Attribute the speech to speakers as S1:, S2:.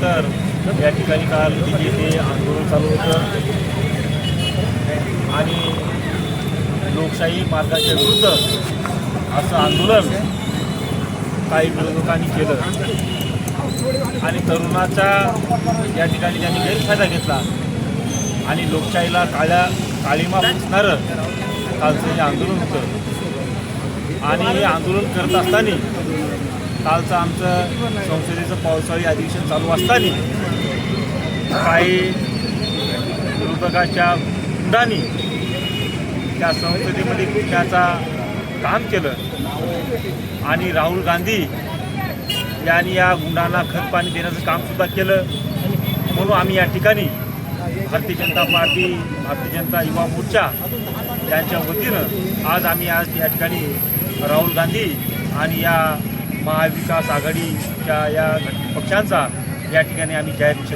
S1: त्यानंतर या ठिकाणी काल ते आंदोलन चालू होतं आणि लोकशाही मार्गाच्या विरुद्ध असं आंदोलन काही विरोधकांनी केलं आणि तरुणाचा या ठिकाणी त्यांनी गैरफायदा घेतला आणि लोकशाहीला काळीमा पुसणारं कालचं हे आंदोलन होतं. आणि हे आंदोलन करत असताना कालचं आमचं संसदेचं पावसाळी अधिवेशन चालू असताना काही विरोधकाच्या गुंडांनी त्या संसदेमध्ये घुसण्याचा काम केलं आणि राहुल गांधी यांनी या गुंडांना खतपाणी देण्याचं कामसुद्धा केलं. म्हणून आम्ही या ठिकाणी भारतीय जनता पार्टी, भारतीय जनता युवा मोर्चा यांच्या वतीनं आज या ठिकाणी राहुल गांधी आणि या महाविकास आघाडीच्या या पक्षांचा या ठिकाणी आम्ही जाहीर निषेध